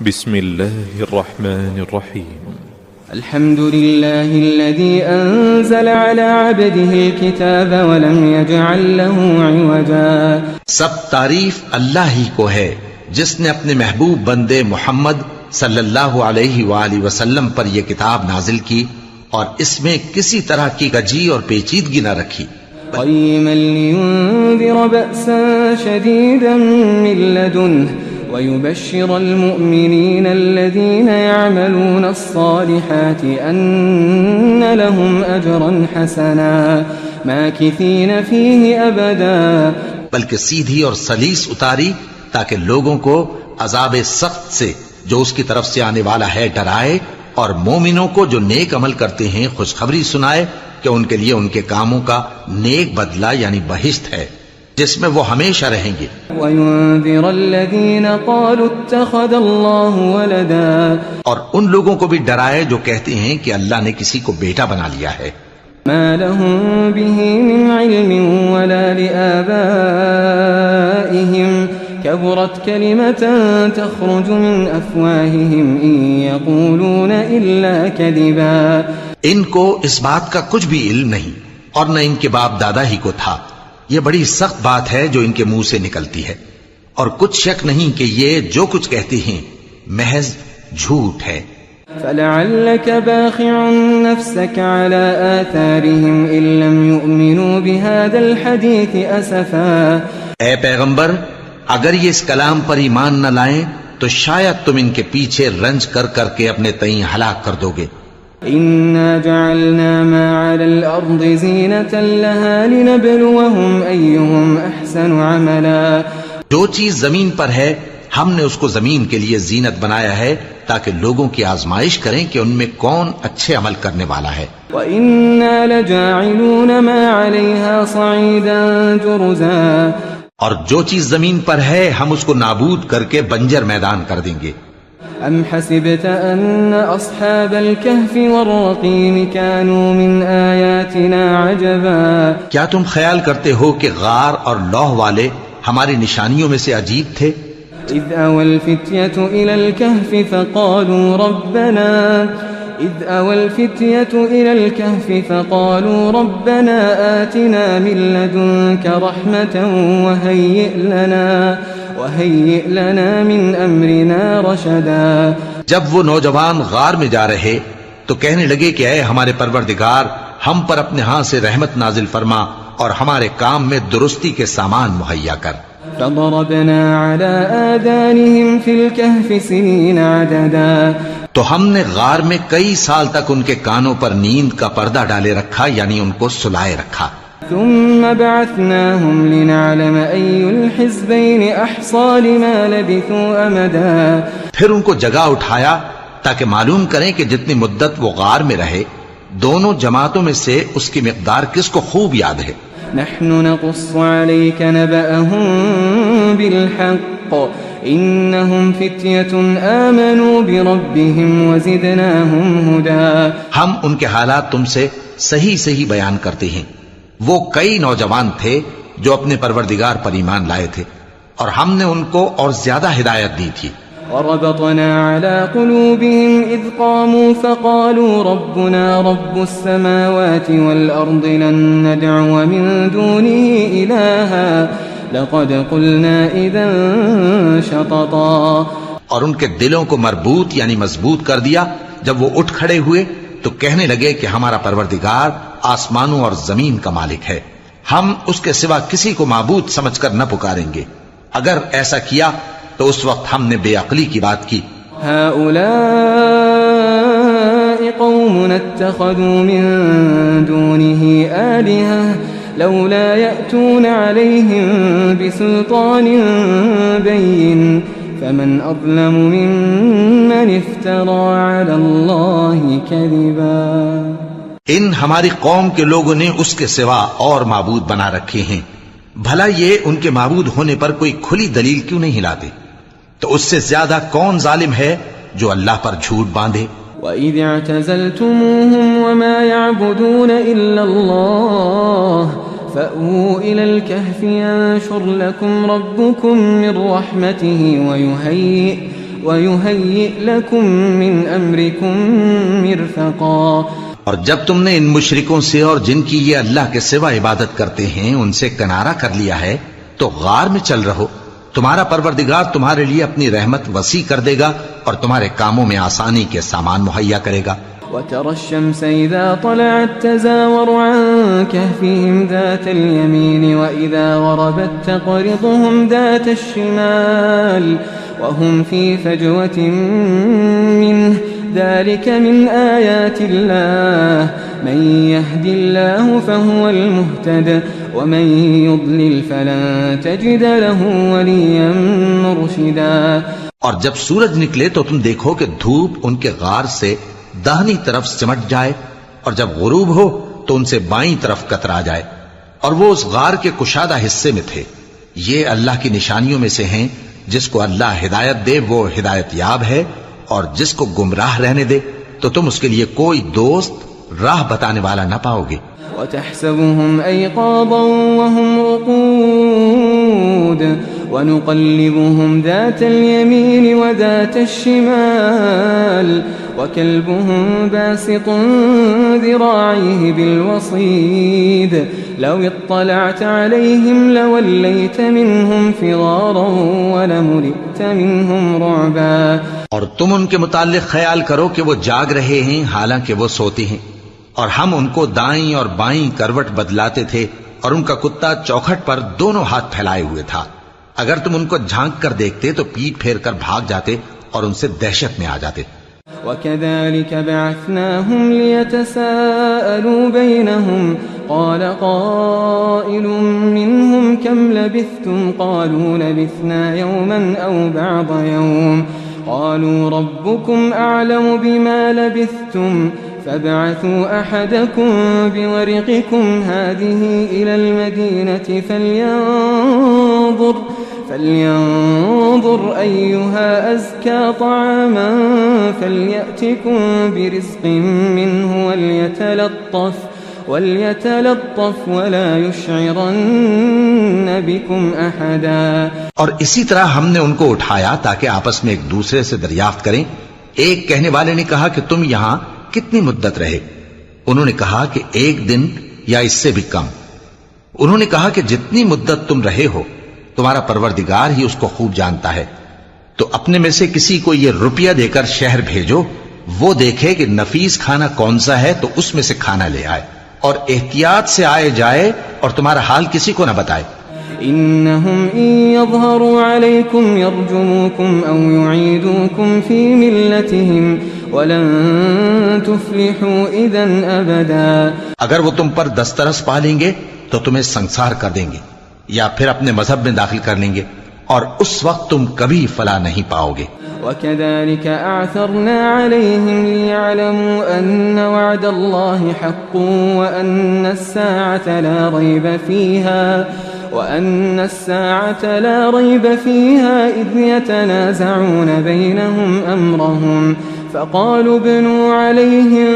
بسم الله الرحمن الرحيم. الحمد لله الذي أنزل على عبده الكتاب ولم يجعل له عوجا. سب تعریف اللہ ہی کو ہے جس نے اپنے محبوب بندے محمد صلی اللہ علیہ وآلہ وسلم پر یہ کتاب نازل کی اور اس میں کسی طرح کی کجی اور پیچیدگی نہ رکھی. قيما لينذر بأسا شديدا من لدنه ويبشر المؤمنين الذين يعملون الصالحات أن لهم أجرا حسنا ماكثين فيه أبدا. بلکہ سیدھی اور سلیس اتاری تاکہ لوگوں کو عذاب سخت سے جو اس کی طرف سے آنے والا ہے ڈرائے، اور مومنوں کو جو نیک عمل کرتے ہیں خوشخبری سنائے کہ ان کے لیے ان کے کاموں کا نیک بدلہ یعنی بہشت ہے جس میں وہ ہمیشہ رہیں گے. وَيُنذِرَ الَّذِينَ قَالُوا اتَّخَذَ اللَّهُ وَلَدًا. اور ان لوگوں کو بھی ڈرائے جو کہتے ہیں کہ اللہ نے کسی کو بیٹا بنا لیا ہے. مَا لَهُم بِهِ مِنْ عِلْمٍ وَلَا لِآبَائِهِمْ كَبُرَتْ كَلِمَةً تَخْرُجُ مِنْ أَفْوَاهِهِمْ إِنْ يَقُولُونَ إِلَّا كَذِبًا. ان کو اس بات کا کچھ بھی علم نہیں اور نہ ان کے باپ دادا ہی کو تھا. یہ بڑی سخت بات ہے جو ان کے منہ سے نکلتی ہے، اور کچھ شک نہیں کہ یہ جو کچھ کہتے ہیں محض جھوٹ ہے. فَلَعَلَّكَ بَاخِعٌ نَفْسَكَ عَلَىٰ آثَارِهِمْ إِن لَّمْ يُؤْمِنُوا بِهَٰذَا الْحَدِيثِ أَسَفًا. اے پیغمبر، اگر یہ اس کلام پر ایمان نہ لائیں تو شاید تم ان کے پیچھے رنج کر کر کے اپنے تئیں ہلاک کر دو گے. إِنَّا جَعَلْنَا مَا عَلَى الْأَرْضِ زِينَةً لَهَا لِنَبْلُوَهُمْ أَيُّهُمْ أَحْسَنُ عَمَلًا. جو چیز زمین پر ہے ہم نے اس کو زمین کے لیے زینت بنایا ہے تاکہ لوگوں کی آزمائش کریں کہ ان میں کون اچھے عمل کرنے والا ہے. وَإِنَّا لَجَاعِلُونَ مَا عَلَيْهَا صَعِيدًا جُرُزًا. اور جو چیز زمین پر ہے ہم اس کو نابود کر کے بنجر میدان کر دیں گے. أَمْ حَسِبْتَ أَنَّ أَصْحَابَ الْكَهْفِ وَالرَّقِيمِ كَانُوا مِنْ آيَاتِنَا عَجَبًا. کیا تم خیال کرتے ہو کہ غار اور لوح والے ہماری نشانیوں میں سے عجیب تھے؟ إِذْ أَوَى الْفِتْيَةُ إِلَى الْكَهْفِ فَقَالُوا رَبَّنَا آتِنَا مِن لَّدُنكَ رَحْمَةً وَهَيِّئْ لَنَا مِنْ أَمْرِنَا رَشَدًا. جب وہ نوجوان غار میں جا رہے تو کہنے لگے کہ اے ہمارے پروردگار، ہم پر اپنے ہاں سے رحمت نازل فرما اور ہمارے کام میں درستی کے سامان مہیا کر. فَضَرَبْنَا عَلَىٰ آذَانِهِمْ فِي الْكَهْفِ سِنِينَ عَدَدًا. تو ہم نے غار میں کئی سال تک ان کے کانوں پر نیند کا پردہ ڈالے رکھا، یعنی ان کو سلائے رکھا. ثم بعثناهم لنعلم أي الحزبين أحصى لما لبثوا أمدا. پھر ان کو جگہ اٹھایا تاکہ معلوم کریں کہ جتنی مدت وہ غار میں رہے دونوں جماعتوں میں سے اس کی مقدار کس کو خوب یاد ہے. نحن نقص عليك نبأهم بالحق إنهم فتية آمنوا بربهم وزدناهم هدى. ہم ان کے حالات تم سے صحیح صحیح بیان کرتے ہیں. وہ کئی نوجوان تھے جو اپنے پروردگار پر ایمان لائے تھے اور ہم نے ان کو اور زیادہ ہدایت دی تھی. وربطنا على قلوبهم إذ قاموا فقالوا ربنا رب السماوات والأرض لن ندعو من دونه إلها لقد قلنا إذا شططا. اور ان کے دلوں کو مربوط یعنی مضبوط کر دیا. جب وہ اٹھ کھڑے ہوئے تو کہنے لگے کہ ہمارا پروردگار آسمانوں اور زمین کا مالک ہے، ہم اس کے سوا کسی کو معبود سمجھ کر نہ پکاریں گے. اگر ایسا کیا تو اس وقت ہم نے بے عقلی کی بات کی. هؤلاء قوم اتخذوا من دونه آلهة لولا يأتون عليهم بسلطان بين فمن أظلم ممن افترى على الله كذبا. ان ہماری قوم کے لوگوں نے اس کے سوا اور معبود بنا رکھے ہیں، بھلا یہ ان کے معبود ہونے پر کوئی کھلی دلیل کیوں نہیں لاتے؟ تو اس سے زیادہ کون ظالم ہے جو اللہ پر جھوٹ باندھے؟ وَإِذِ اعْتَزَلْتُمُوهُمْ وَمَا يَعْبُدُونَ إِلَّا اللَّهَ فَأْوُوا إِلَى الْكَهْفِ يَنشُرْ لَكُمْ رَبُّكُمْ مِنْ رَحْمَتِهِ ويهيئ لكم من أمركم مرفقا. اور جب تم نے ان مشرکوں سے اور جن کی یہ اللہ کے سوا عبادت کرتے ہیں ان سے کنارہ کر لیا ہے تو غار میں چل رہو. تمہارا پروردگار تمہارے لیے اپنی رحمت وسیع کر دے گا اور تمہارے کاموں میں آسانی کے سامان مہیا کرے گا. وترى الشمس إذا طلعت تزاور عن كهفهم ذات اليمين وإذا غربت تقرضهم ذات الشمال وهم في فجوة منه ذلك من آيات الله من يهد الله فهو المهتد ومن يضلل فلن تجد له وليا مرشدا. اور جب سورج نکلے تو تم دیکھو کہ دھوپ ان کے غار سے داہنی طرف سمٹ جائے اور جب غروب ہو تو ان سے بائیں طرف کترا جائے اور وہ اس غار کے کشادہ حصے میں تھے. یہ اللہ کی نشانیوں میں سے ہیں. جس کو اللہ ہدایت دے وہ ہدایت یاب ہے اور جس کو گمراہ رہنے دے تو تم اس کے لیے کوئی دوست راہ بتانے والا نہ پاؤ گے. وتحسبهم أيقاظا وهم رقود ونقلبهم ذات اليمين وذات الشمال وكلبهم باسط ذراعيه بالوصيد لو اطلعت عليهم لوليت منهم فرارا ولملئت منهم رعبا. اور تم ان کے متعلق خیال کرو کہ وہ جاگ رہے ہیں حالانکہ وہ سوتے ہیں اور ہم ان کو دائیں اور بائیں کروٹ بدلاتے تھے اور ان کا کتا چوکھٹ پر دونوں ہاتھ پھیلائے ہوئے تھا. اگر تم ان کو جھانک کر دیکھتے تو پیٹ پھیر کر بھاگ جاتے اور ان سے دہشت میں آ جاتے. وَكَذَلِكَ بَعَثْنَاهُمْ لِيَتَسَاءَلُوا بَيْنَهُمْ قَالَ قَائِلٌ مِّنْهُمْ كَمْ لَبِثْتُمْ قَالُوا لَبِثْنَا يَوْمًا أَوْ بَعْضَ يَوْمٍ قَالُوا رَبُّكُمْ أَعْلَمُ بِمَا لَبِثْتُمْ فابعثوا أحدكم بورقكم هذه إلى المدينة فلينظر أيها أزكى طعاما فليأتكم برزق منه وليتلطف ولا يشعرن بكم أحدا. اور اسی طرح ہم نے ان کو اٹھایا تاکہ آپس میں ایک دوسرے سے دریافت کریں. ایک کہنے والے نے کہا کہ تم یہاں کتنی مدت رہے؟ انہوں نے کہا کہ 1 دن یا اس سے بھی کم. انہوں نے کہا کہ جتنی مدت تم رہے ہو تمہارا پروردگار ہی اس کو خوب جانتا ہے. تو اپنے میں سے کسی کو یہ روپیہ دے کر شہر بھیجو، وہ دیکھے کہ نفیس کھانا کون سا ہے تو اس میں سے کھانا لے آئے اور احتیاط سے آئے جائے اور تمہارا حال کسی کو نہ بتائے. إنهم إن يظهروا عليكم يرجموكم أو يعيدوكم في ملتهم ولن تفلحوا إذا أبدا. اگر وہ تم پر دسترس پا لیں گے تو تمہیں سنسار کر دیں گے یا پھر اپنے مذہب میں داخل کر لیں گے اور اس وقت تم کبھی فلاح نہیں پاؤ گے. وكذلك أعثرنا عليهم ليعلموا أن وعد الله حق وأن الساعة لا ريب فيها إذ يتنازعون بينهم أمرهم فقالوا ابنوا عليهم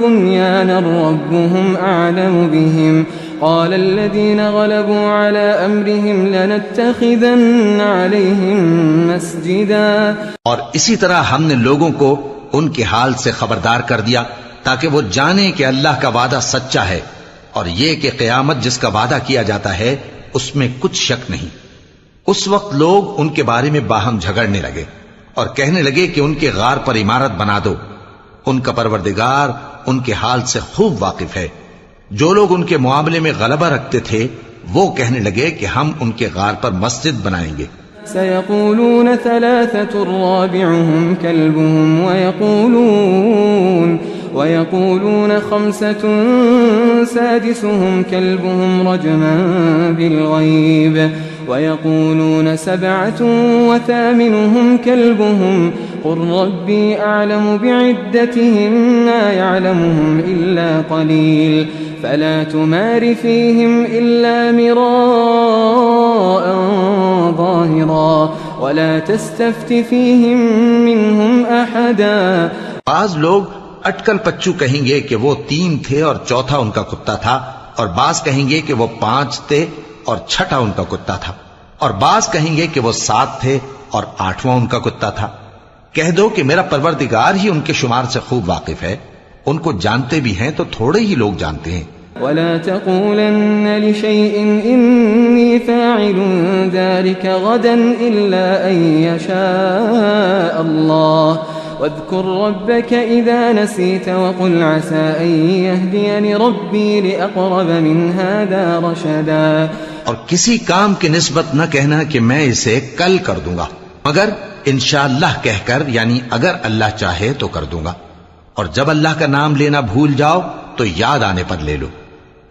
بنيانا ربهم أعلم بهم قال الذين غلبوا على أمرهم لنتخذن عليهم مسجدا. اور اسی طرح ہم نے لوگوں کو ان کے حال سے خبردار کر دیا تاکہ وہ جانیں کہ اللہ کا وعدہ سچا ہے اور یہ کہ قیامت جس کا وعدہ کیا جاتا ہے اس میں کچھ شک نہیں. اس وقت لوگ ان کے بارے میں باہم جھگڑنے لگے اور کہنے لگے کہ ان کے غار پر عمارت بنا دو. ان کا پروردگار ان کے حال سے خوب واقف ہے. جو لوگ ان کے معاملے میں غلبہ رکھتے تھے وہ کہنے لگے کہ ہم ان کے غار پر مسجد بنائیں گے. سيقولون 3 رابعهم كلبهم ويقولون 5 سادسهم كلبهم رجما بالغيب ويقولون 7 وثامنهم كلبهم قل ربي أعلم بعدتهم ما يعلمهم إلا قليل فلا تمار فيهم إلا مراء ظاهرا ولا تستفت فيهم منهم أحدا. بعض لوگ اٹکل پچو کہیں گے کہ وہ 3 تھے اور چوتھا ان کا کتا تھا، اور بعض کہیں گے کہ وہ 5 تھے اور چھٹا ان کا کتا تھا، اور بعض کہیں گے کہ وہ 7 تھے اور 8واں ان کا کتا تھا۔ کہہ دو کہ میرا پروردگار ہی ان کے شمار سے خوب واقف ہے، ان کو جانتے بھی ہیں تو تھوڑے ہی لوگ جانتے ہیں۔ ولا تقولن لشيء إني فاعل ذلك غدا إلا أن يشاء الله واذكر ربك إذا نسيت وقل عسى أن يهديني ربي لأقرب من هذا رشدا۔ اور کسی کام کی نسبت نہ کہنا کہ میں اسے کل کر دوں گا، مگر انشاءاللہ کہہ کر، یعنی اگر اللہ چاہے تو کر دوں گا، اور جب اللہ کا نام لینا بھول جاؤ تو یاد آنے پر لے لو،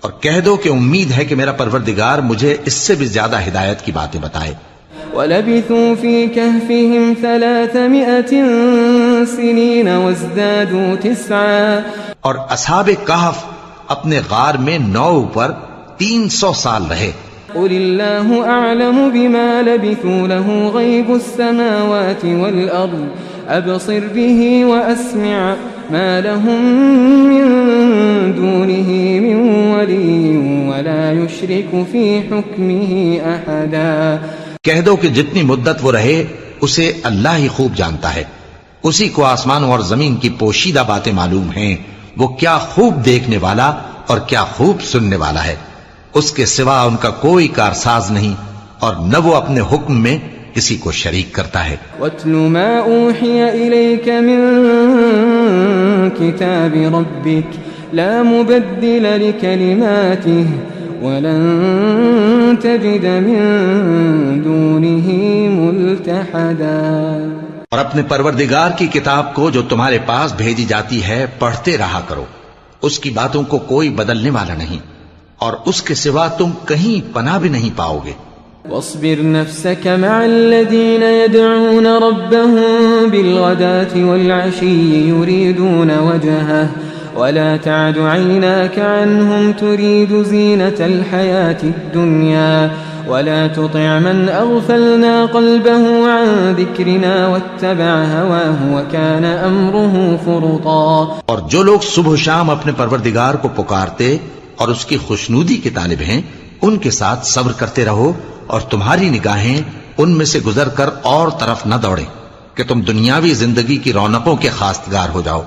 اور کہہ دو کہ امید ہے کہ میرا پروردگار مجھے اس سے بھی زیادہ ہدایت کی باتیں بتائے۔ وَلَبِثُوا فِي كَهْفِهِمْ 300 سِنِينَ وَازْدَادُوا 9۔ اور اصحاب کہف اپنے غار میں 9 پر 300 سال رہے۔ قُلِ اللَّهُ أَعْلَمُ بِمَا لَبِثُوا لَهُ غَيْبُ السَّمَاوَاتِ وَالْأَرْضِ أَبْصِرْ بِهِ وَأَسْمِعْ ما لهم من دونه من ولي ولا يشرك في حكمه أحدا۔ کہہ دو کہ جتنی مدت وہ رہے اسے اللہ ہی خوب جانتا ہے، اسی کو آسمانوں اور زمین کی پوشیدہ باتیں معلوم ہیں، وہ کیا خوب دیکھنے والا اور کیا خوب سننے والا ہے، اس کے سوا ان کا کوئی کارساز نہیں، اور نہ وہ اپنے حکم میں کسی کو شریک کرتا ہے۔ وَاتْلُ مَا أُوحِيَ إِلَيْكَ مِن كِتَابِ رَبِّكَ لَا مُبَدِّلَ لِكَلِمَاتِهِ وَلَن تَجِدَ مِن دُونِهِ مُلْتَحَدًا۔ اور اپنے پروردگار کی کتاب کو جو تمہارے پاس بھیجی جاتی ہے پڑھتے رہا کرو، اس کی باتوں کو کوئی بدلنے والا نہیں، اور اس کے سوا تم کہیں پناہ بھی نہیں پاؤ گے۔ واصبر نفسك مع الذين يدعون ربهم بالغداة والعشي يريدون وجهه ولا تعد عيناك عنهم تريد زينة الحياة الدنيا ولا تطع من أغفلنا قلبه عن ذكرنا واتبع هواه وكان أمره فرطا۔ اور جو لوگ صبح و شام اپنے پروردگار کو پکارتے اور اس کی خوشنودی کے طالب ہیں، ان کے ساتھ صبر کرتے رہو، اور تمہاری نگاہیں ان میں سے گزر کر اور طرف نہ دوڑیں کہ تم دنیاوی زندگی کی رونقوں کے خواستگار ہو جاؤ۔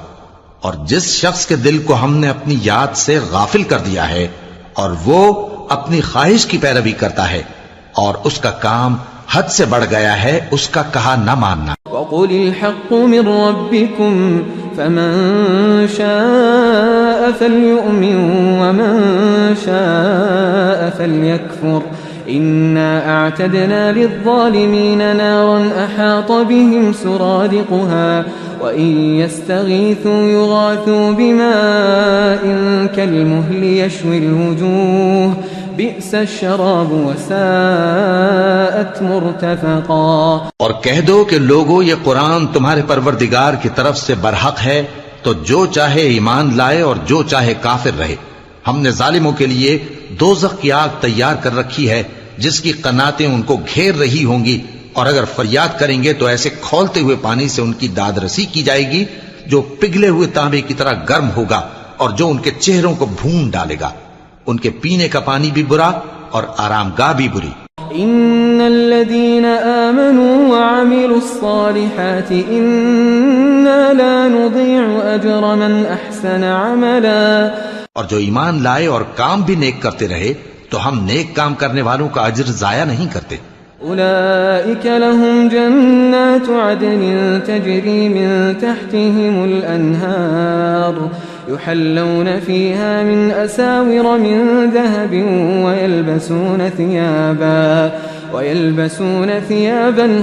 اور جس شخص کے دل کو ہم نے اپنی یاد سے غافل کر دیا ہے اور وہ اپنی خواہش کی پیروی کرتا ہے اور اس کا کام حد سے بڑھ گیا ہے، اس کا کہا نہ ماننا۔ وَقُلِ الْحَقُّ مِنْ رَبِّكُمْ فَمَنْ شَاءَ فَلْيُؤْمِنْ وَمَنْ شَاءَ فَلْيَكْفُرْ إِنَّا أَعْتَدْنَا لِلظَّالِمِينَ نَارًا أَحَاطَ بِهِمْ سُرَادِقُهَا وَإِنْ يَسْتَغِيثُوا يُغَاثُوا بِمَاءٍ كَالْمُهْلِ يَشْوِي الْوُجُوهَ بِئْسَ الشَّرَابُ وَسَاءَتْ مُرْتَفَقًا۔ اور کہہ دو کہ لوگو یہ قرآن تمہارے پروردگار کی طرف سے برحق ہے، تو جو چاہے ایمان لائے اور جو چاہے کافر رہے۔ ہم نے ظالموں کے لیے دوزخ کی آگ تیار کر رکھی ہے جس کی قناتیں ان کو گھیر رہی ہوں گی، اور اگر فریاد کریں گے تو ایسے کھولتے ہوئے پانی سے ان کی داد رسی کی جائے گی جو پگھلے ہوئے تانبے کی طرح گرم ہوگا اور جو ان کے چہروں کو بھون ڈالے گا۔ ان کے پینے کا پانی بھی برا اور آرام گاہ بھی بری۔ ان الذين آمنوا وعملوا الصالحات انا لا نضيع اجر من احسن عملا۔ اور جو ایمان لائے اور کام بھی نیک کرتے رہے تو ہم نیک کام کرنے والوں کا اجر ضائع نہیں کرتے۔ اولئک لهم جنات عدن تجری من تحتهم الانہار يحلون فيها من أساور من ذهب ويلبسون ثيابا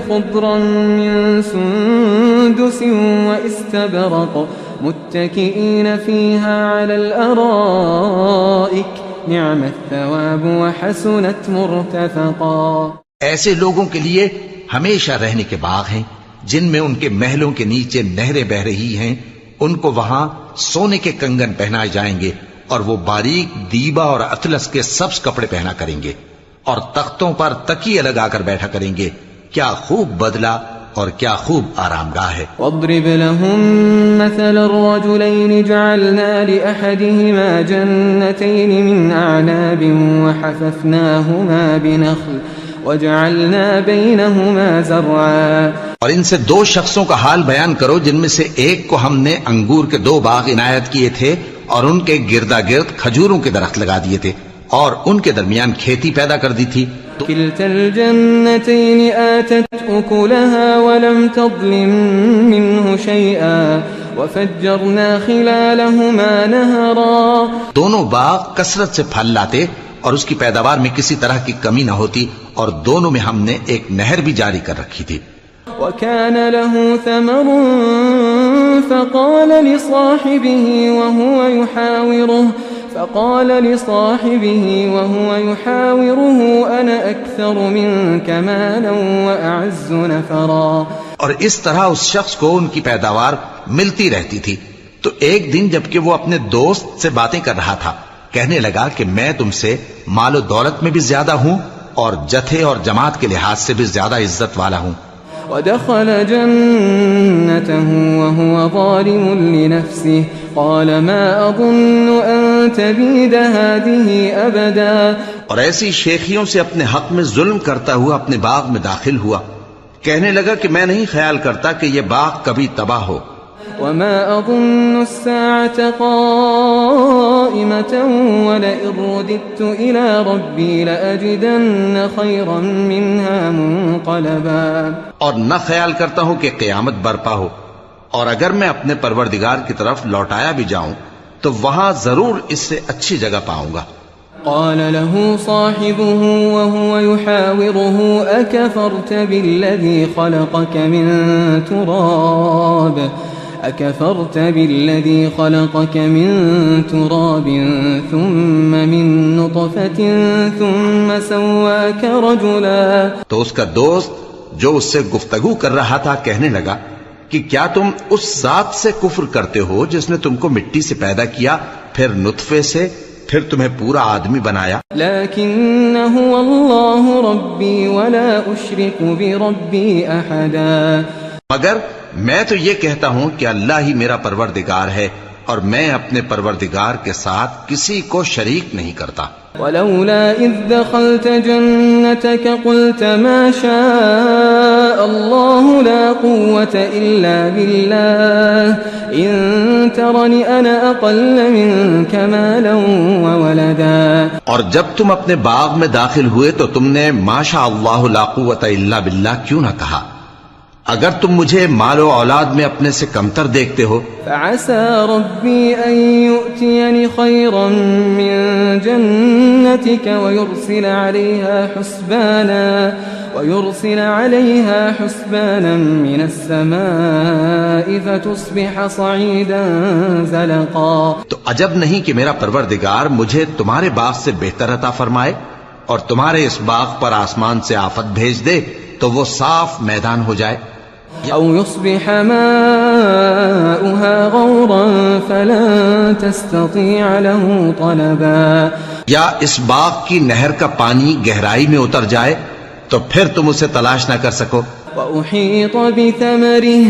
خضرا من سندس واستبرق متكئين فيها على الأرائك نعم الثواب وحسنت مرتفقا۔ ایسے لوگوں کے لیے ہمیشہ رہنے کے باغ ہیں جن میں ان کے محلوں کے نیچے نہریں بہ رہی ہیں، ان کو وہاں سونے کے کنگن پہنائے جائیں گے اور وہ باریک دیبا اور اطلس کے سبز کپڑے پہنا کریں گے اور تختوں پر تکیے لگا کر بیٹھا کریں گے۔ کیا خوب بدلہ اور کیا خوب آرام گاہ ہے۔ واضرب لهم مثل الرجلين جعلنا لأحدهما جنتين من أعناب وحففناهما وجعلنا بينهما زرعا اور ان سے دو شخصوں کا حال بیان کرو جن میں سے ایک کو ہم نے انگور کے 2 باغ عنایت کیے تھے اور ان کے گردا گرد کھجوروں کے درخت لگا دیے تھے اور ان کے درمیان کھیتی پیدا کر دی تھی. كلتا الجنتين آتت أكلها ولم تظلم منه شيئا وفجرنا خلالهما نهرا. دونوں باغ کثرت سے پھل لاتے اور اس کی پیداوار میں کسی طرح کی کمی نہ ہوتی اور دونوں میں ہم نے ایک نہر بھی جاری کر رکھی تھی. وكان له ثمر فقال لصاحبه وهو يحاوره أنا أكثر منك مالا وأعز نفرا. اور اس طرح اس شخص کو ان کی پیداوار ملتی رہتی تھی تو ایک دن جبکہ وہ اپنے دوست سے باتیں کر رہا تھا کہنے لگا کہ میں تم سے مال و دولت میں بھی زیادہ ہوں اور جتھے اور جماعت کے لحاظ سے بھی زیادہ عزت والا ہوں. ودخل جنته وهو ظالم لنفسه قال ما أظن أن تبيد هذه أبدا. اور ایسی شیخیوں سے اپنے حق میں ظلم کرتا ہوا اپنے باغ میں داخل ہوا کہنے لگا کہ میں نہیں خیال کرتا کہ یہ باغ کبھی تباہ ہو. وما أظن الساعة قائمة ولئن رددت إلى ربي لأجدن خيرا منها منقلبا. اور نہ خیال کرتا ہوں کہ قیامت برپا ہو اور اگر میں اپنے پروردگار کی طرف لوٹایا بھی جاؤں تو وہاں ضرور اس سے اچھی جگہ پاؤں گا. قال له صاحبه وهو يحاوره أكفرت بالذي خلقك من تراب ثم من نطفة ثم سواك رجلا. تو اس کا دوست جو اس سے گفتگو کر رہا تھا کہنے لگا کہ کیا تم اس ذات سے کفر کرتے ہو جس نے تم کو مٹی سے پیدا کیا پھر نطفے سے پھر تمہیں پورا آدمی بنایا. لیکن هو اللہ ربی ولا اشرک بربی احدا. مگر میں تو یہ کہتا ہوں کہ اللہ ہی میرا پروردگار ہے اور میں اپنے پروردگار کے ساتھ کسی کو شریک نہیں کرتا. ولولا اذ دخلت جنتك قلت ما شاء الله لا قوة الا بالله ان ترني انا اقل منك مالا وولدا. اور جب تم اپنے باغ میں داخل ہوئے تو تم نے ما شاء اللہ لا قوة الا باللہ کیوں نہ کہا اگر تم مجھے مال و اولاد میں اپنے سے کمتر دیکھتے ہو. فعسى ربي أن يؤتيني خيرا من جنتك ويرسل عليها حسبانا من السماء فتصبح صعيدا زلقا. تو عجب نہیں کہ میرا پروردگار مجھے تمہارے باغ سے بہتر عطا فرمائے اور تمہارے اس باغ پر آسمان سے آفت بھیج دے تو وہ صاف میدان ہو جائے. أو يصبح ماؤها غورا فلن تستطيع له طلبا. یا اس باغ کی نہر کا پانی گہرائی میں اتر جائے تو پھر تم اسے تلاش نہ کر سکو. وأحيط بثمره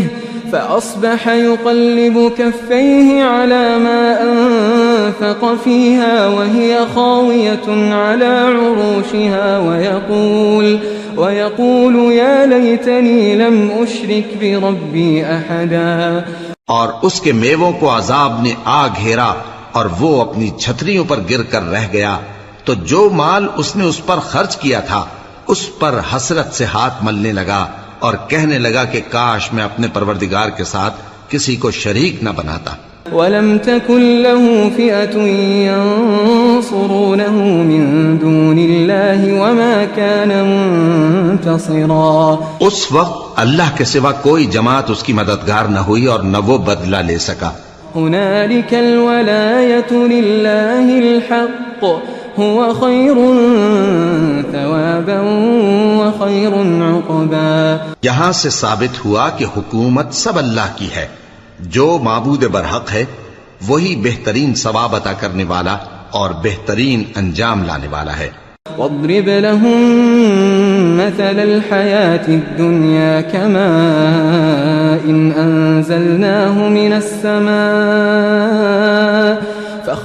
فأصبح يقلب كفيه على ما أنفق فيها وهي خاوية على عروشها ويقول يا ليتني لم أشرك بربي أحدا. اور اس کے میووں کو عذاب نے آ گھیرا اور وہ اپنی چھتریوں پر گر کر رہ گیا تو جو مال اس نے اس پر خرچ کیا تھا اس پر حسرت سے ہاتھ ملنے لگا اور کہنے لگا کہ کاش میں اپنے پروردگار کے ساتھ کسی کو شریک نہ بناتا. وَلَمْ تَكُنْ لَهُ فِئَةٌ يَنصُرُونَهُ مِن دُونِ اللَّهِ وَمَا كَانَ مُنْتَصِرًا. اس وقت اللہ کے سوا کوئی جماعت اس کی مددگار نہ ہوئی اور نہ وہ بدلہ لے سکا. هُنَالِكَ الْوَلَایَةُ لِلَّهِ الْحَقِّ هُوَ خَيْرٌ ثَوَابًا وَخَيْرٌ عُقْبًا. یہاں سے ثابت ہوا کہ حکومت سب اللہ کی ہے. جو معبود برحق ہے وہی بہترین ثواب عطا کرنے والا اور بہترین انجام لانے والا ہے. واضرب لهم مثل الحياة الدنيا كماء أنزلناه من السماء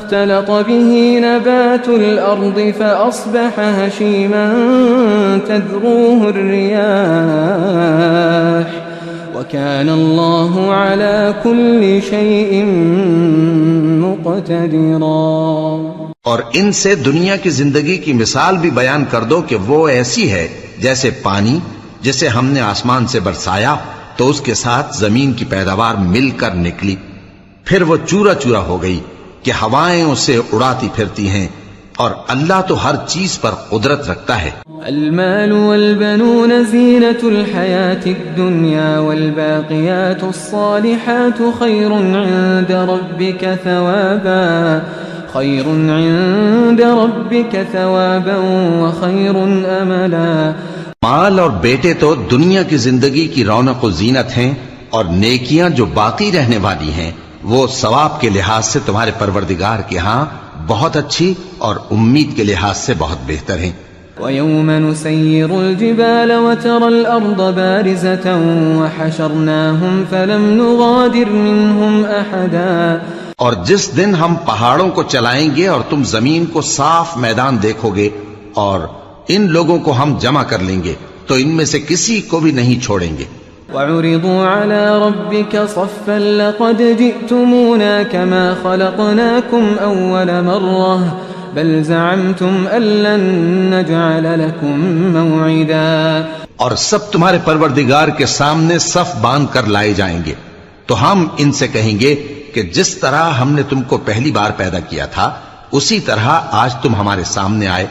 فاختلط به نبات الأرض فأصبح هشيما تذروه الرياح وكان الله على كل شيء مقتدرا. اور ان سے دنیا کی زندگی کی مثال بھی بیان کر دو کہ وہ ایسی ہے جیسے پانی جسے ہم نے آسمان سے برسایا تو اس کے ساتھ زمین کی پیداوار مل کر نکلی، پھر وہ چورا چورا ہو گئی کہ ہوائیں اسے اڑاتی پھرتی ہیں، اور اللہ تو ہر چیز پر قدرت رکھتا ہے. المال والبنون زينة الحياة الدنيا والباقيات الصالحات خير عند ربك ثوابا وخير املا. مال اور بیٹے تو دنیا کی زندگی کی رونق و زینت ہیں، اور نیکیاں جو باقی رہنے والی ہیں وہ ثواب کے لحاظ سے تمہارے پروردگار کے ہاں بہت اچھی اور امید کے لحاظ سے بہت بہتر ہیں. وَيَوْمَ نُسَيِّرُ الْجِبَالَ وَتَرَى الْأَرْضَ بَارِزَةً وَحَشَرْنَاهُمْ فَلَمْ نُغَادِرْ مِنْهُمْ أَحَدًا. اور جس دن ہم پہاڑوں کو چلائیں گے اور تم زمین کو صاف میدان دیکھو گے اور ان لوگوں کو ہم جمع کر لیں گے تو ان میں سے کسی کو بھی نہیں چھوڑیں گے. وَعُرِضُوا عَلَى رَبِّكَ صَفًّا لَقَدْ جِئْتُمُونَا كَمَا خَلَقْنَاكُمْ أَوَّلَ مَرَّةٍ بَلْ زَعَمْتُمْ أَن لَّن نَّجْعَلَ لَكُم مَّوْعِدًا. اور سب تمہارے پروردگار کے سامنے صف باندھ کر لائے جائیں گے تو ہم ان سے کہیں گے کہ جس طرح ہم نے تم کو پہلی بار پیدا کیا تھا اسی طرح آج تم ہمارے سامنے آئے،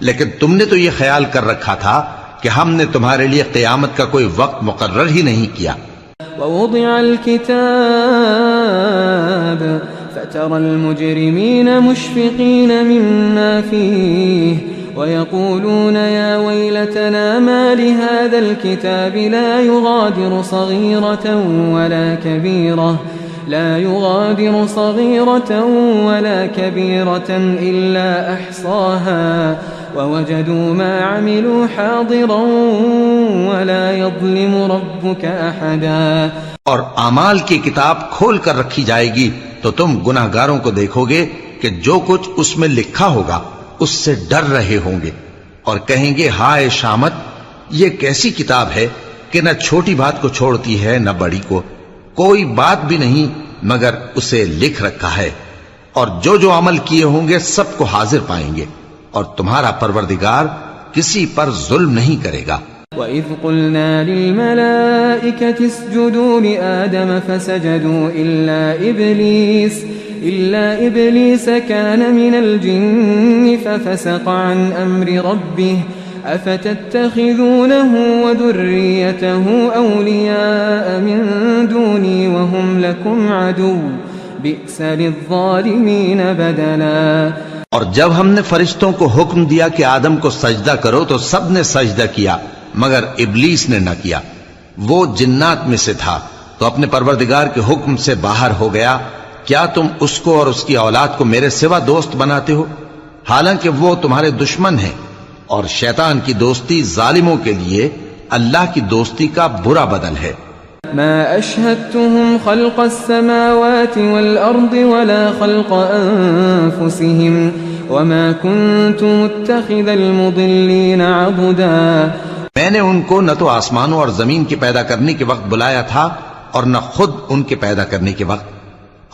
لیکن تم نے تو یہ خیال کر رکھا تھا کہ ہم نے تمہارے لیے قیامت کا کوئی وقت مقرر ہی نہیں کیا. ووضع الكتاب فترى المجرمين مشفقين مما فيه ويقولون يا ويلتنا ما لهذا الكتاب لا يغادر صغيرة ولا كبيرة إلا أحصاها ووجدوا ما عملوا حاضرا ولا يظلم ربك أحدا. اور اعمال کی کتاب کھول کر رکھی جائے گی تو تم گناہگاروں کو دیکھو گے کہ جو کچھ اس میں لکھا ہوگا اس سے ڈر رہے ہوں گے اور کہیں گے ہائے شامت، یہ کیسی کتاب ہے کہ نہ چھوٹی بات کو چھوڑتی ہے نہ بڑی کو، کوئی بات بھی نہیں مگر اسے لکھ رکھا ہے، اور جو جو عمل کیے ہوں گے سب کو حاضر پائیں گے، اور تمہارا پروردگار کسی پر ظلم نہیں کرے گا. وَإِذْ قُلْنَا لِلْمَلَائِكَةِ اسْجُدُوا لِآدَمَ فَسَجَدُوا إِلَّا إِبْلِيسَ كَانَ مِنَ الْجِنِّ فَفَسَقَ عَنْ أَمْرِ رَبِّهِ أَفَتَتَّخِذُونَهُ وَذُرِّيَّتَهُ أَوْلِيَاءَ مِن دُونِي وَهُمْ لَكُمْ عَدُوٌّ بِئْسَ لِلظَّالِمِينَ بَدَلًا. اور جب ہم نے فرشتوں کو حکم دیا کہ آدم کو سجدہ کرو تو سب نے سجدہ کیا مگر ابلیس نے نہ کیا، وہ جنات میں سے تھا تو اپنے پروردگار کے حکم سے باہر ہو گیا. کیا تم اس کو اور اس کی اولاد کو میرے سوا دوست بناتے ہو حالانکہ وہ تمہارے دشمن ہیں، اور شیطان کی دوستی ظالموں کے لیے اللہ کی دوستی کا برا بدل ہے. ما أشهدتهم خلق السماوات والأرض ولا خلق أنفسهم وما كنت متخذ المضلين عضدا. میں نے ان کو نہ تو آسمانوں اور زمین کے پیدا کرنے کے وقت بلایا تھا اور نہ خود ان کے پیدا کرنے کے وقت،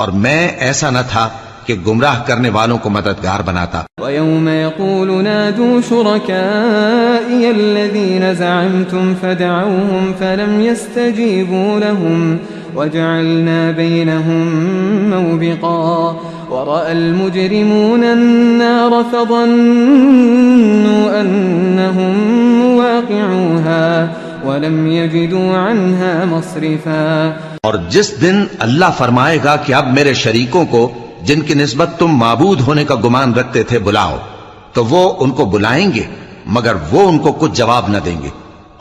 اور میں ایسا نہ تھا کہ گمراہ کرنے والوں کو مددگار بناتا. وَيَوْمَ يَقُولُ نَادُوا شُرَكَائِيَ الَّذِينَ زَعَمْتُمْ فَدَعَوْهُمْ فَلَمْ يَسْتَجِيبُوا لَهُمْ وَجَعَلْنَا بَيْنَهُمْ مَوْبِقًا. وَرَأَى الْمُجْرِمُونَ النَّارَ فَظَنُّوا أَنَّهُمْ مُوَاقِعُوهَا وَلَمْ يَجِدُوا عَنْهَا مَصْرِفًا. اور جس دن اللہ فرمائے گا کہ اب میرے شریکوں کو جن کی نسبت تم معبود ہونے کا گمان رکھتے تھے بلاؤ، تو وہ ان کو بلائیں گے مگر وہ ان کو کچھ جواب نہ دیں گے،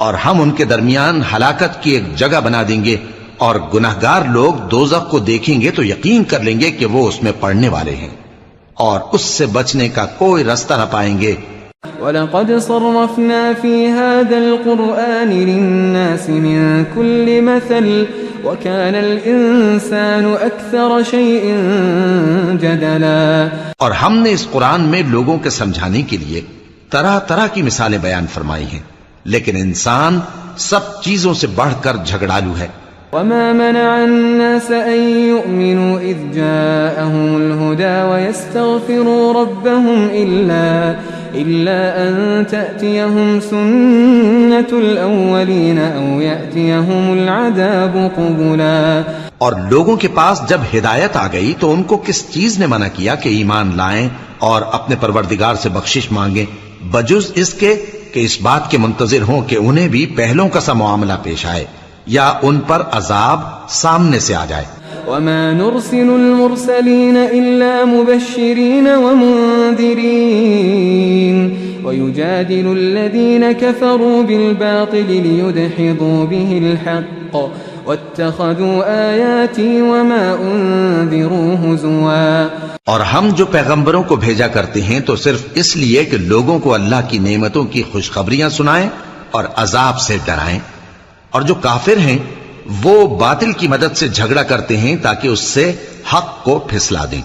اور ہم ان کے درمیان ہلاکت کی ایک جگہ بنا دیں گے، اور گناہگار لوگ دوزخ کو دیکھیں گے تو یقین کر لیں گے کہ وہ اس میں پڑنے والے ہیں، اور اس سے بچنے کا کوئی راستہ نہ پائیں گے وَلَقَدْ صَرَّفْنَا فِي هَذَا الْقُرْآنِ لِلنَّاسِ مِنْ كُلِّ مَثَلٍ وَكَانَ الْإِنسَانُ أَكْثَرَ شَيْءٍ جَدَلًا اور ہم نے اس قرآن میں لوگوں کے سمجھانے کے لیے طرح طرح کی مثالیں بیان فرمائی ہیں، لیکن انسان سب چیزوں سے بڑھ کر جھگڑالو ہے۔ وما منع الناس أن يؤمنوا إذ جاءهم الهدى ويستغفروا ربهم إلا أن تأتيهم سنة الأولين أو يأتيهم العذاب قبلا۔ اور لوگوں کے پاس جب ہدایت آ گئی تو ان کو کس چیز نے منع کیا کہ ایمان لائیں اور اپنے پروردگار سے بخشش مانگیں، بجز اس کے کہ اس بات کے منتظر ہوں کہ انہیں بھی پہلوں کا سا معاملہ پیش آئے یا ان پر عذاب سامنے سے آ جائے۔ وما نرسل المرسلين إلا مبشرين ومنذرين ويجادل الذين كفروا بالباطل ليدحضوا به الحق واتخذوا آياتي وما أنذروا هزوا۔ اور ہم جو پیغمبروں کو بھیجا کرتے ہیں تو صرف اس لیے کہ لوگوں کو اللہ کی نعمتوں کی خوشخبریاں سنائیں اور عذاب سے ڈرائیں، اور جو کافر ہیں وہ باطل کی مدد سے جھگڑا کرتے ہیں تاکہ اس سے حق کو پھسلا دیں،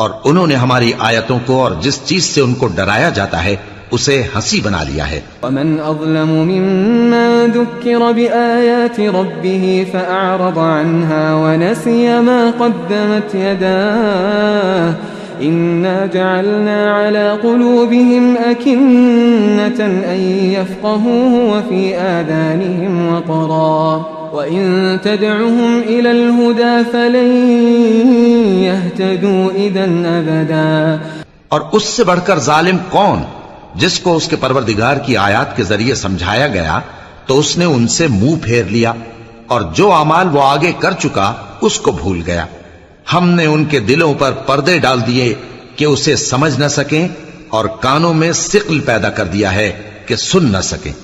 اور انہوں نے ہماری آیتوں کو اور جس چیز سے ان کو ڈرایا جاتا ہے اسے ہنسی بنا لیا ہے۔ ومن اظلم ممن ذکر بآیات ربه فأعرض عنها ونسي ما قدمت يداه إنا جعلنا على قلوبهم أكنة أن يفقهوه وفي آذانهم وقرا وإن تدعهم إلى الهدى فلن يهتدوا إذا أبدا۔ اور اس سے بڑھ کر ظالم کون جس کو اس کے پروردگار کی آیات کے ذریعے سمجھایا گیا تو اس نے ان سے منہ پھیر لیا، اور جو اعمال وہ آگے کر چکا اس کو بھول گیا۔ ہم نے ان کے دلوں پر پردے ڈال دیے کہ اسے سمجھ نہ سکیں، اور کانوں میں ثقل پیدا کر دیا ہے کہ سن نہ سکیں،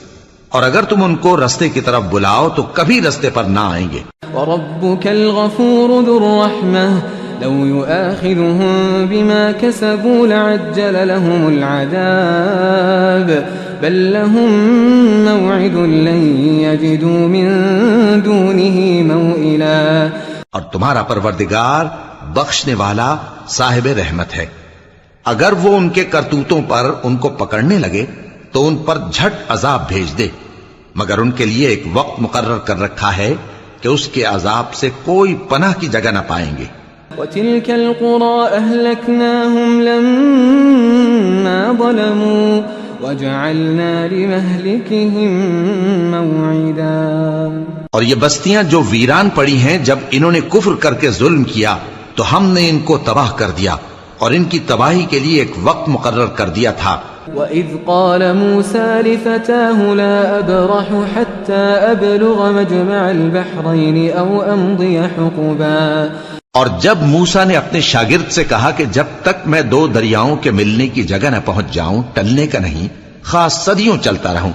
اور اگر تم ان کو رستے کی طرف بلاؤ تو کبھی رستے پر نہ آئیں گے۔ وَرَبُّكَ الْغَفُورُ ذُو الرَّحْمَةِ لو يؤاخذهم بما كسبوا لعجل لهم العذاب بل لهم موعد لن يجدوا من دونه موئلا۔ اور تمہارا پروردگار بخشنے والا صاحب رحمت ہے، اگر وہ ان کے کرتوتوں پر ان کو پکڑنے لگے تو ان پر جھٹ عذاب بھیج دے، مگر ان کے لیے ایک وقت مقرر کر رکھا ہے کہ اس کے عذاب سے کوئی پناہ کی جگہ نہ پائیں گے۔ وَتِلْكَ الْقُرَىٰ أَهْلَكْنَاهُمْ لَمَّا ظَلَمُوا وَجَعَلْنَا لِمَهْلِكِهِمْ مَوْعِدًا۔ اور یہ بستیاں جو ویران پڑی ہیں جب انہوں نے کفر کر کے ظلم کیا تو ہم نے ان کو تباہ کر دیا اور ان کی تباہی کے لیے ایک وقت مقرر کر دیا تھا۔ وَإِذْ قَالَ مُوسَىٰ لِفَتَاهُ لَا أَبْرَحُ حَتَّىٰ أَبْلُغَ مَجْمَعَ الْبَحْرَيْنِ أَوْ أَمْضِيَ حُقُبًا۔ اور جب موسیٰ نے اپنے شاگرد سے کہا کہ جب تک میں دو دریاؤں کے ملنے کی جگہ نہ پہنچ جاؤں ٹلنے کا نہیں، خاص صدیوں چلتا رہوں۔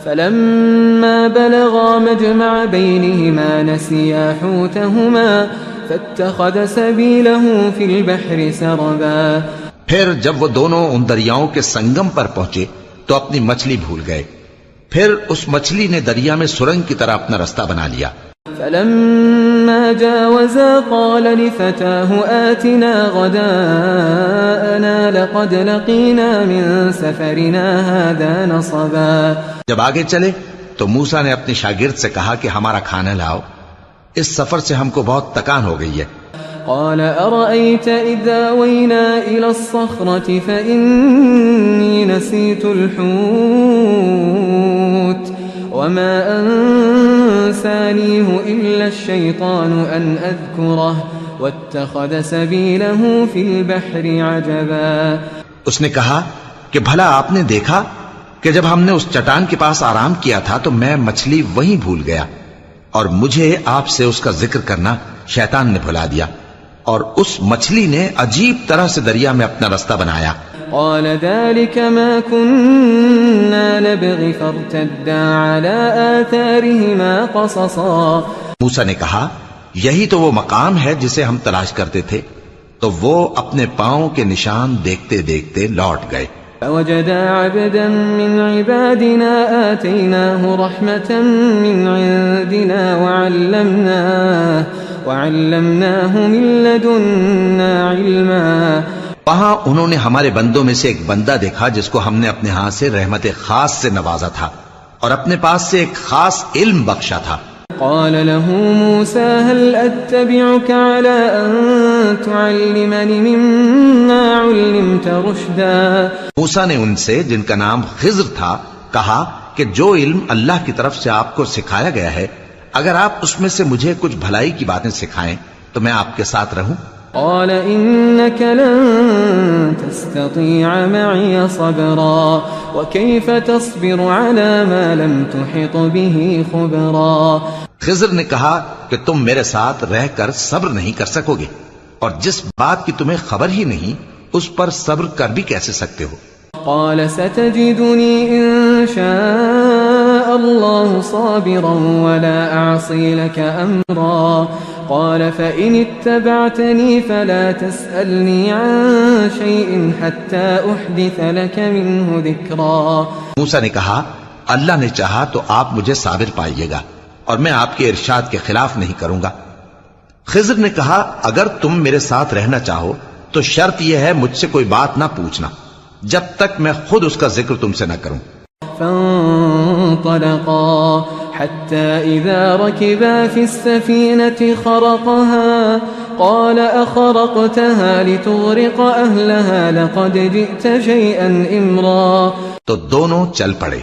فَلَمَّا بَلَغَا مَجْمَعَ بَيْنِهِمَا نَسِيَا حُوتَهُمَا فَاتَّخَذَ سَبِيلَهُ فِي الْبَحْرِ سَرَبًا۔ پھر جب وہ دونوں ان دریاؤں کے سنگم پر پہنچے تو اپنی مچھلی بھول گئے، پھر اس مچھلی نے دریا میں سرنگ کی طرح اپنا رستہ بنا لیا۔ فَلَمَّا جَاوَزَا قَالَ لِفَتَاهُ آتِنَا غَدَاءَنَا لَقَدْ لَقِينَا مِن سَفَرِنَا هَٰذَا نَصَبًا۔ جب آگے چلے تو موسیٰ نے اپنے شاگرد سے کہا کہ ہمارا کھانا لاؤ، اس سفر سے ہم کو بہت تکان ہو گئی ہے۔ قال أرأيت إذا آوينا إلى الصخرة فإني نسيت الحوت وما أنسانيه إلا الشيطان أن أذكره واتخذ سبيله في البحر عجبا۔ اس نے کہا کہ بھلا آپ نے دیکھا کہ جب ہم نے اس چٹان کے پاس آرام کیا تھا تو میں مچھلی وہیں بھول گیا، اور مجھے آپ سے اس کا ذکر کرنا شیطان نے بھلا دیا، اور اس مچھلی نے عجیب طرح سے دریا میں اپنا رستہ بنایا۔ قال ذلك ما كنا نبغي فارتدا على آثارهما قصصا۔ موسیٰ نے کہا یہی تو وہ مقام ہے جسے ہم تلاش کرتے تھے، تو وہ اپنے پاؤں کے نشان دیکھتے دیکھتے لوٹ گئے۔ فوجدا عبدا من عبادنا آتيناه رحمة من عندنا وعلمناه من لدنا علما. وہاں انہوں نے ہمارے بندوں میں سے ایک بندہ دیکھا جس کو ہم نے اپنے ہاں سے رحمت خاص سے نوازا تھا اور اپنے پاس سے ایک خاص علم بخشا تھا. قال له موسى هل أتبعك على أن تعلمني مما علمت رشدا. موسیٰ نے ان سے جن کا نام خضر تھا کہا کہ جو علم اللہ کی طرف سے آپ کو سکھایا گیا ہے اگر آپ اس میں سے مجھے کچھ بھلائی کی باتیں سکھائیں تو میں آپ کے ساتھ رہوں. قال إنك لن تستطيع معي صبرا وكيف تصبر على ما لم تحط به خبرا. خضر نے کہا کہ تم میرے ساتھ رہ کر صبر نہیں کر سکو گے اور جس بات کی تمہیں خبر ہی نہیں اس پر صبر کر بھی کیسے سکتے ہو. قال ستجدني إن شاء الله صابرا ولا أعصي لك أمرا. قال فإن اتبعتني فلا تسألني عن شيء حتى أحدث لك منه ذكرا. موسیٰ نے کہا اللہ نے چاہا تو آپ مجھے صابر پائیے گا اور میں آپ کے ارشاد کے خلاف نہیں کروں گا. خضر نے کہا اگر تم میرے ساتھ رہنا چاہو تو شرط یہ ہے مجھ سے کوئی بات نہ پوچھنا جب تک میں خود اس کا ذکر تم سے نہ کروں. فانطلقا حتى إذا ركبا في السفينة خرقها قال أخرقتها لتغرق أهلها لقد جئت شيئا إمرا. تو دونوں چل پڑے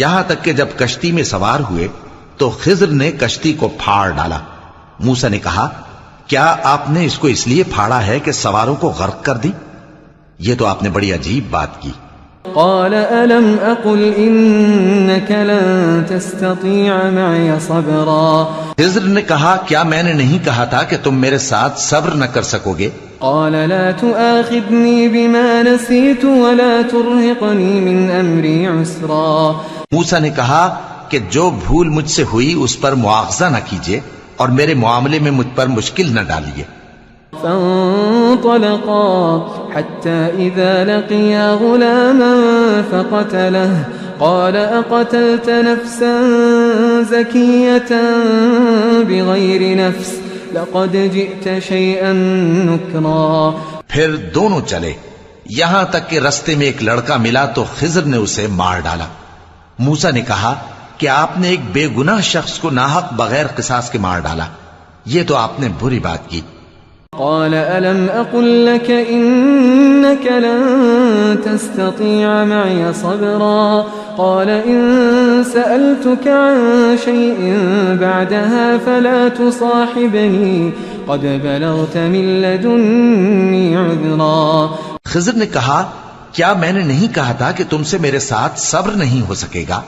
یہاں تک کہ جب کشتی میں سوار ہوئے تو خضر نے کشتی کو پھاڑ ڈالا. موسیٰ نے کہا کیا آپ نے اس کو اس لیے پھاڑا ہے کہ سواروں کو غرق کر دی؟ یہ تو آپ نے بڑی عجیب بات کی. قال ألم أقل إنك لن تستطيع معي صبرا. خضر نے کہا کیا میں نے نہیں کہا تھا کہ تم میرے ساتھ صبر نہ کر سکو گے؟ قال لا تؤاخذني بما نسيت ولا ترهقني من أمري عسرا. موسیٰ نے کہا کہ جو بھول مجھ سے ہوئی اس پر مواخذہ نہ کیجیے اور میرے معاملے میں مجھ پر مشکل نہ ڈالیے. فانطلقا حتى إذا لقيا غلاما فقتله قال أقتلت نفسا زكية بغير نفس لقد جئت شيئا نكرا. پھر دونوں چلے یہاں تک کہ رستے میں ایک لڑکا ملا تو خضر نے اسے مار ڈالا. موسیٰ نے کہا کہ آپ نے ایک بے گناہ شخص کو ناحق بغیر قصاص کے مار ڈالا یہ تو آپ نے بری بات کی. قال ألم أقل لك إنك لن تستطيع معي صبرا. قال إن سألتك عن شيء بعدها فلا تصاحبني قد بلغت من لدني عذرا. خضر نے کہا کیا میں نے نہیں کہا تھا کہ تم سے میرے ساتھ صبر نہیں ہو سکے گا؟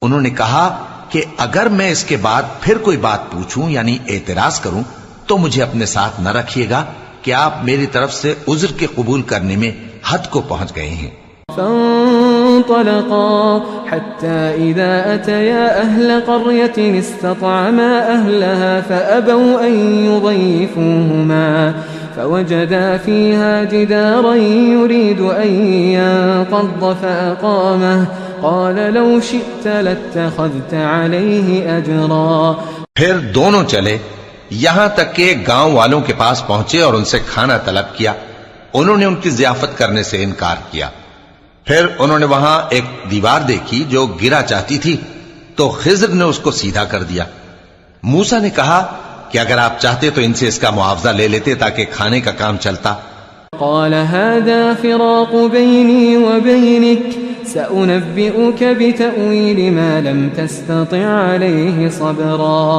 انہوں نے کہا کہ اگر میں اس کے بعد پھر کوئی بات پوچھوں یعنی اعتراض کروں تو مجھے اپنے ساتھ نہ رکھیے گا کہ آپ میری طرف سے عذر کے قبول کرنے میں حد کو پہنچ گئے ہیں. فانطلقا حتى إذا أتيا أهل قرية استطعما أهلها فأبوا أن يضيفوهما فوجدا فيها جدارا يريد أن ينقض فأقامه قال لو شئت لاتخذت عليه أجرا. پھر دونوں چلے یہاں تک کہ گاؤں والوں کے پاس پہنچے اور ان سے کھانا طلب کیا. انہوں نے ان کی ضیافت کرنے سے انکار کیا. پھر انہوں نے وہاں ایک دیوار دیکھی جو گرا چاہتی تھی تو خضر نے اس کو سیدھا کر دیا. موسیٰ نے کہا کہ اگر آپ چاہتے تو ان سے اس کا معاوضہ لے لیتے تاکہ کھانے کا کام چلتا. قال هذا فراق بيني وبينك سأنبئك بتأويل ما لم تستطع عليه صبرا.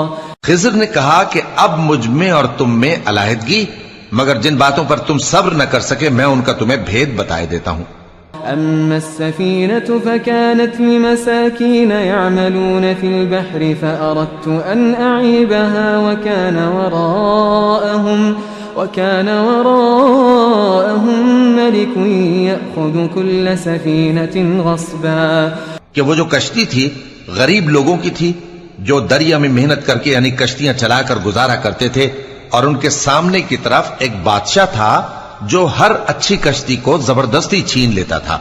خضر نے کہا کہ اب مجھ میں اور تم میں علیحدگی مگر جن باتوں پر تم صبر نہ کر سکے میں ان کا تمہیں بھید بتائے دیتا ہوں. أما السفينة فكانت لمساكين يعملون في البحر فأردت أن أعيبها وكان وراءهم ملك يأخذ كل سفينة غصبا. کہ وہ جو کشتی تھی غریب لوگوں کی تھی جو دریا میں محنت کر کے یعنی کشتیاں چلا کر گزارا کرتے تھے اور ان کے سامنے کی طرف ایک بادشاہ تھا جو ہر اچھی کشتی کو زبردستی چھین لیتا تھا.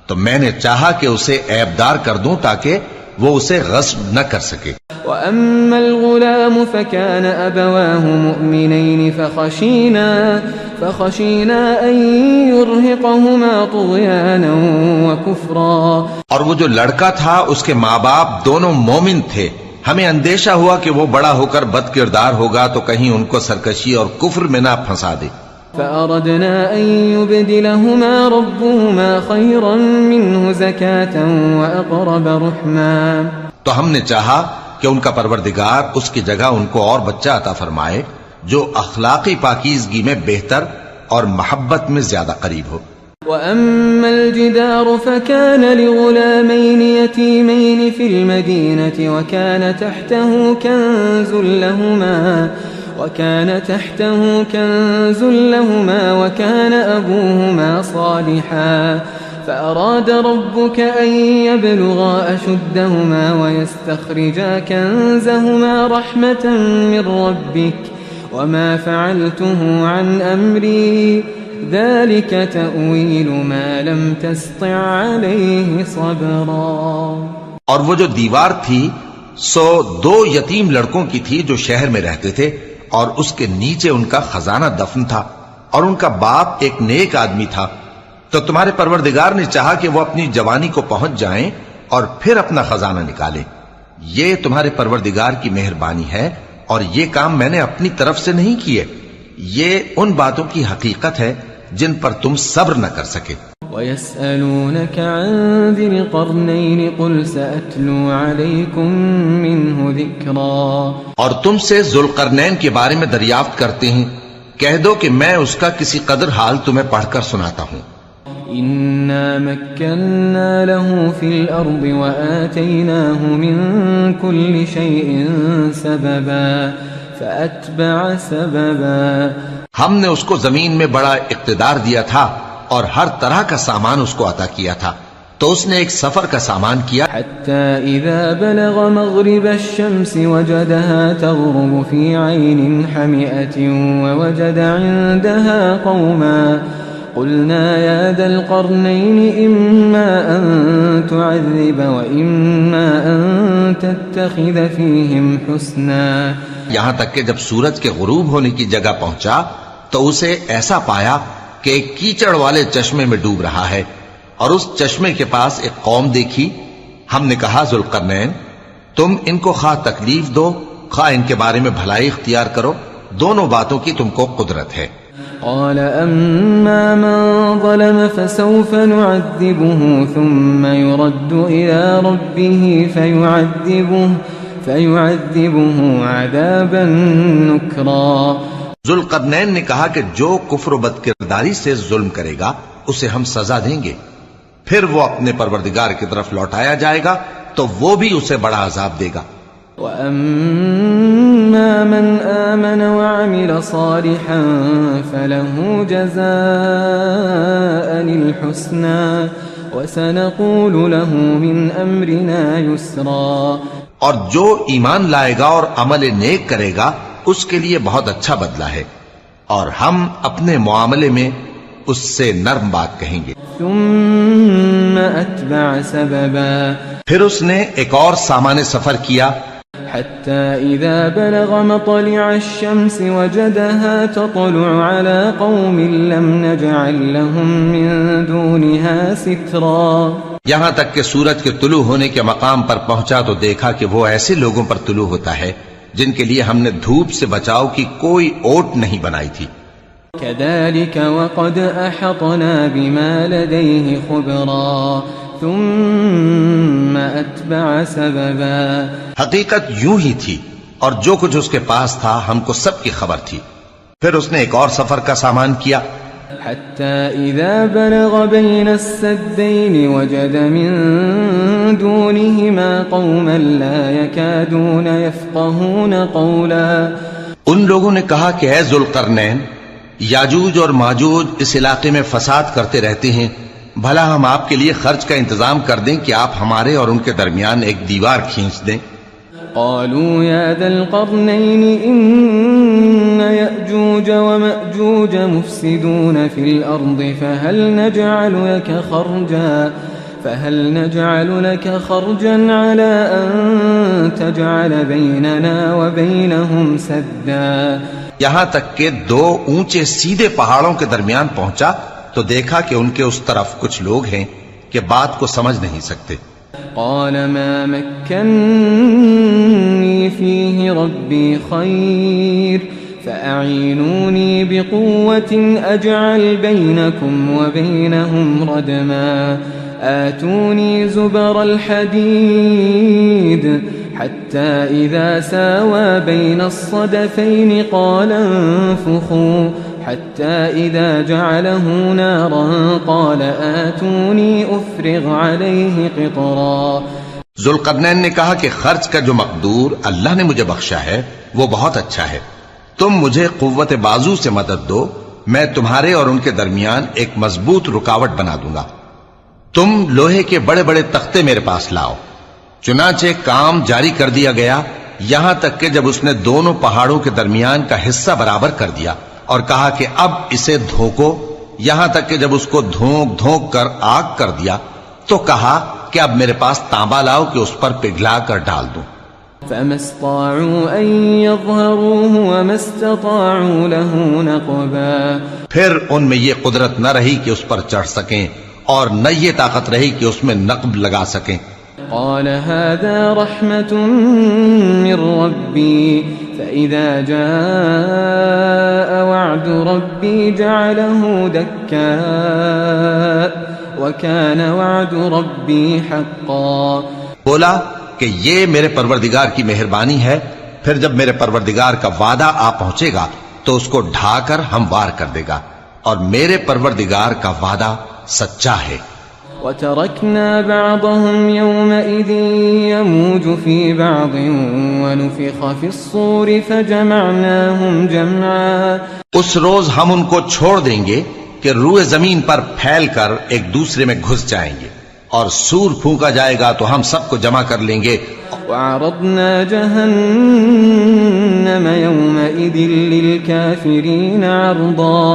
تو میں نے چاہا کہ اسے عیبدار کر دوں تاکہ وہ اسے غصب نہ کر سکے. وأما الغلام فكان أبواه مؤمنين فخشينا أن يرهقهما طغيانا وكفرا. اور وہ جو لڑکا تھا اس کے ماں باپ دونوں مومن تھے، ہمیں اندیشہ ہوا کہ وہ بڑا ہو کر بد کردار ہوگا تو کہیں ان کو سرکشی اور کفر میں نہ پھنسا دے. فأردنا أن يبدلهما ربهما خيرا منه زكاة وأقرب رحما. تو ہم نے چاہا کہ ان کا پروردگار اس کی جگہ ان کو اور بچہ عطا فرمائے جو اخلاقی پاکیزگی میں بہتر اور محبت میں زیادہ قریب ہو. وأما الجدار فكان لغلامين يتيمين في المدينة وكان تحته كنز لهما وكان أبوهما صالحا فأراد ربك أن يبلغا أشدهما ويستخرجا كنزهما رحمة من ربك وما فعلته عن أمري ذلك تأويل ما لم تستطع عليه صبرا. اور وہ جو دیوار تھی سو 2 یتیم لڑکوں کی تھی جو شہر میں رہتے تھے، اور اس کے نیچے ان کا خزانہ دفن تھا، اور ان کا باپ ایک نیک آدمی تھا. تو تمہارے پروردگار نے چاہا کہ وہ اپنی جوانی کو پہنچ جائیں اور پھر اپنا خزانہ نکالیں. یہ تمہارے پروردگار کی مہربانی ہے، اور یہ کام میں نے اپنی طرف سے نہیں کیے. یہ ان باتوں کی حقیقت ہے جن پر تم صبر نہ کر سکے. وَيَسْأَلُونَكَ عَنْ ذِي الْقَرْنَيْنِ قُلْ سَأَتْلُو عَلَيْكُمْ مِنْهُ ذِكْرًا. اور تم سے ذوالقرنین کے بارے میں دریافت کرتے ہیں، کہہ دو کہ میں اس کا کسی قدر حال تمہیں پڑھ کر سناتا ہوں. إِنَّا مَكَّنَّا لَهُ فِي الْأَرْضِ وَآتَيْنَاهُ مِنْ كُلِّ شَيْءٍ سَبَبًا فَأَتْبَعَ سَبَبًا. ہم نے اس کو زمین میں بڑا اقتدار دیا تھا اور ہر طرح کا سامان اس کو عطا کیا تھا، تو اس نے ایک سفر کا سامان کیا. حتى إذا بلغ مغرب الشمس وجدها تغرب في عين حمئة ووجد عندها قوما قلنا يا ذا القرنين إما أن تعذب وإما أن تتخذ فيهم حسنا. یہاں تک کہ جب سورج کے غروب ہونے کی جگہ پہنچا تو اسے ایسا پایا کہ ایک کیچڑ والے چشمے میں ڈوب رہا ہے، اور اس چشمے کے پاس ایک قوم دیکھی. ہم نے کہا ذوالقرنین تم ان کو خواہ تکلیف دو خواہ ان کے بارے میں بھلائی اختیار کرو، دونوں باتوں کی تم کو قدرت ہے. قال أما من ظلم فسوف نعذبه ثم يرد إلى ربه فيعذبه عذابا نكرا. ذوالقرنین نے کہا کہ جو کفر و بد کرداری سے ظلم کرے گا اسے ہم سزا دیں گے، پھر وہ اپنے پروردگار کی طرف لوٹایا جائے گا تو وہ بھی اسے بڑا عذاب دے گا. وَأَمَّا مَنْ آمَنَ وَعَمِلَ صَالِحًا فَلَهُ جَزَاءً الْحُسْنَى وَسَنَقُولُ لَهُ مِنْ أَمْرِنَا يُسْرًا. اور جو ایمان لائے گا اور عمل نیک کرے گا اس کے لیے بہت اچھا بدلہ ہے، اور ہم اپنے معاملے میں اس سے نرم بات کہیں گے. ثم أتبع سببا. پھر اس نے ایک اور سامان سفر کیا. حتى إذا بلغ مطلع الشمس وجدها تطلع على قوم لم نجعل لهم من دونها سترا. یہاں تک کہ سورج کے طلوع ہونے کے مقام پر پہنچا تو دیکھا کہ وہ ایسے لوگوں پر طلوع ہوتا ہے جن کے لیے ہم نے دھوپ سے بچاؤ کی کوئی اوٹ نہیں بنائی تھی. كذلك وقد أحطنا بما لديه خبرا ثم أتبع سببا. حقیقت یوں ہی تھی، اور جو کچھ اس کے پاس تھا ہم کو سب کی خبر تھی. پھر اس نے ایک اور سفر کا سامان کیا. حتى إذا بلغ بين السدين وجد من دونهما قوما لا يكادون يفقهون قولا. ان لوگوں نے کہا کہ اے ذوالقرنین، یاجوج اور ماجوج اس علاقے میں فساد کرتے رہتے ہیں، بھلا ہم آپ کے لیے خرچ کا انتظام کر دیں کہ آپ ہمارے اور ان کے درمیان ایک دیوار کھینچ دیں. قالوا يا ذا القرنين إن يأجوج ومأجوج مفسدون في الأرض فهل نجعل لك خرجا على أن تجعل بيننا وبينهم سدا؟ یہاں تک کہ دو اونچے سیدھے پہاڑوں کے درمیان پہنچا تو دیکھا کہ ان کے اس طرف کچھ لوگ ہیں کہ بات کو سمجھ نہیں سکتے. قال ما مكنني فيه ربي خير فأعينوني بقوة أجعل بينكم وبينهم ردما آتوني زبر الحديد حتى إذا ساوى بين الصدفين قال انفخوا حتى إذا جعله نارا قال آتوني أفرغ عليه قطرا. ذوالقرنین نے کہا کہ خرچ کا جو مقدور اللہ نے مجھے بخشا ہے وہ بہت اچھا ہے. تم مجھے قوت بازو سے مدد دو، میں تمہارے اور ان کے درمیان ایک مضبوط رکاوٹ بنا دوں گا. تم لوہے کے بڑے بڑے تختے میرے پاس لاؤ. چنانچہ کام جاری کر دیا گیا یہاں تک کہ جب اس نے دونوں پہاڑوں کے درمیان کا حصہ برابر کر دیا اور کہا کہ اب اسے دھوکو، یہاں تک کہ جب اس کو دھونک دھونک کر آگ کر دیا تو کہا کہ اب میرے پاس تانبا لاؤ کہ اس پر پگھلا کر ڈال دوں. فما استطاعوا أن يظهروه وما استطاعوا له نقبا. پھر ان میں یہ قدرت نہ رہی کہ اس پر چڑھ سکیں اور نہ یہ طاقت رہی کہ اس میں نقب لگا سکیں. قال هذا رحمة من ربي فإذا جاء وعد ربي جعله دكاء وكان وعد ربي حقا. بولا کہ یہ میرے پروردگار کی مہربانی ہے، پھر جب میرے پروردگار کا وعدہ آ پہنچے گا تو اس کو ڈھا کر ہموار کر دے گا، اور میرے پروردگار کا وعدہ سچا ہے. وتركنا بعضهم يومئذ يموج في بعض ونفخ في الصور فجمعناهم جمعا. اس روز ہم ان کو چھوڑ دیں گے کہ روئے زمین پر پھیل کر ایک دوسرے میں گھس جائیں گے، اور سور پھونکا جائے گا تو ہم سب کو جمع کر لیں گے. وعرضنا جهنم يومئذ للكافرين عرضا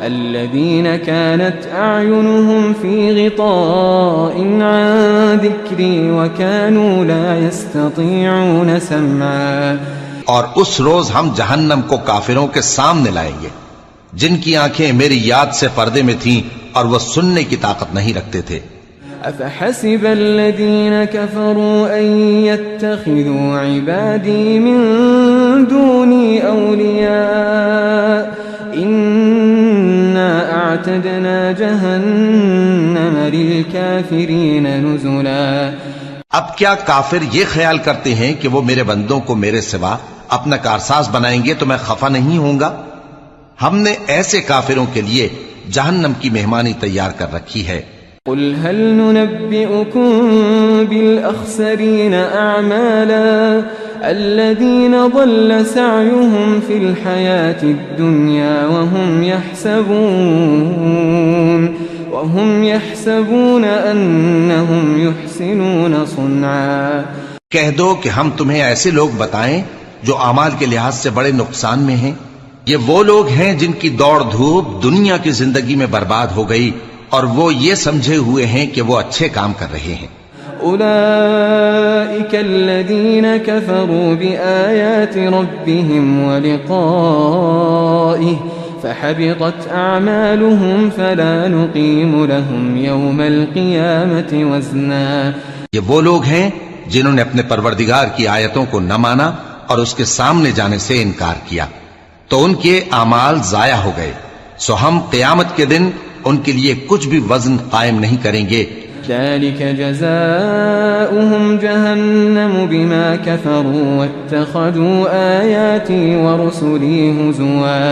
الذين كانت أعينهم في غطاء عن ذكري وكانوا لا يستطيعون سمعا. اور اس روز ہم جہنم کو کافروں کے سامنے لائیں گے جن کی آنکھیں میری یاد سے پردے میں تھیں اور وہ سننے کی طاقت نہیں رکھتے تھے. أفحسب الذين كفروا أن يتخذوا عبادي من دوني أولياء إنا أعتدنا جهنم للكافرين نزلا. اب کیا کافر یہ خیال کرتے ہیں کہ وہ میرے بندوں کو میرے سوا اپنا کارساز بنائیں گے تو میں خفا نہیں ہوں گا؟ ہم نے ایسے کافروں کے لیے جہنم کی مہمانی تیار کر رکھی ہے. قل هل ننبئكم بالأخسرين أعمالا الذين ضل سعيهم في الحياة الدنيا وهم يحسبون أنهم يحسنون صنعا. کہہ دو کہ ہم تمہیں ایسے لوگ بتائیں جو اعمال کے لحاظ سے بڑے نقصان میں ہیں. یہ وہ لوگ ہیں جن کی دوڑ دھوپ دنیا کی زندگی میں برباد ہو گئی اور وہ یہ سمجھے ہوئے ہیں کہ وہ اچھے کام کر رہے ہیں. أولئك الذين كفروا بآيات ربهم ولقائه فحبطت أعمالهم فلا نقيم لهم يوم القيامة وزنا. یہ وہ لوگ ہیں جنہوں نے اپنے پروردگار کی آیتوں کو نہ مانا اور اس کے سامنے جانے سے انکار کیا تو ان کے اعمال ضائع ہو گئے، سو ہم قیامت کے دن ان کے لیے کچھ بھی وزن قائم نہیں کریں گے. ذلك جزاؤهم جهنم بما كفروا واتخذوا آياتي ورسلي هزوا.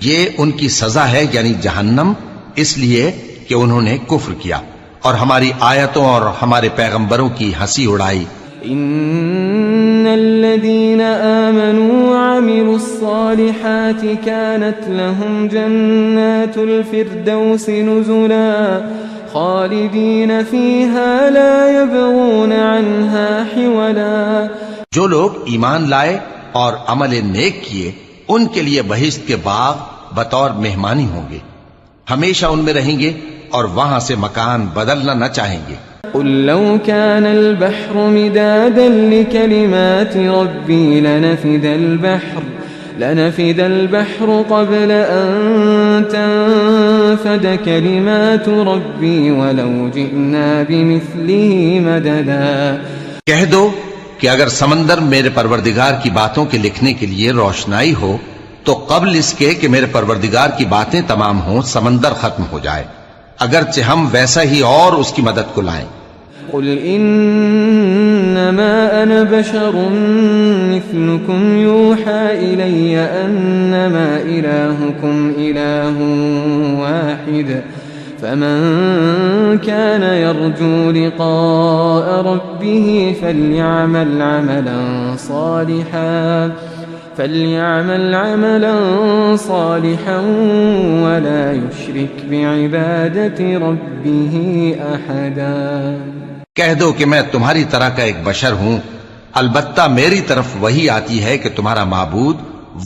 یہ ان کی سزا ہے یعنی جہنم، اس لیے کہ انہوں نے کفر کیا اور ہماری آیتوں اور ہمارے پیغمبروں کی ہنسی اڑائی. ان الذين آمنوا وعملوا الصالحات كانت لهم جنات الفردوس نزلا خالدين فيها لا يبغون عنها حولا. جو لوگ ایمان لائے اور عمل نیک کیے ان کے لیے بہشت کے باغ بطور مہمانی ہوں گے، ہمیشہ ان میں رہیں گے اور وہاں سے مکان بدلنا نہ چاہیں گے. قل لو كان البحر مدادا لكلمات ربي لنفد البحر قبل أن تنفد كلمات ربي ولو جئنا بمثله مددا. کہہ دو کہ اگر سمندر میرے پروردگار کی باتوں کے لکھنے کے لیے روشنائی ہو تو قبل اس کے کہ میرے پروردگار کی باتیں تمام ہوں سمندر ختم ہو جائے، اگرچہ ہم ویسا ہی اور اس کی مدد کو لائیں. قل إنما أنا بشر مثلكم يوحى إلي أنما إلهكم إله واحد فمن كان يرجو لقاء ربه فليعمل عملا صالحا ولا يشرك بعبادة ربه أحدا. کہہ دو کہ میں تمہاری طرح کا ایک بشر ہوں، البتہ میری طرف وہی آتی ہے کہ تمہارا معبود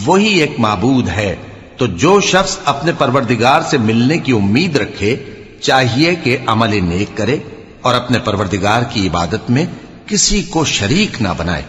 وہی ایک معبود ہے، تو جو شخص اپنے پروردگار سے ملنے کی امید رکھے چاہیے کہ عمل نیک کرے اور اپنے پروردگار کی عبادت میں کسی کو شریک نہ بنائے.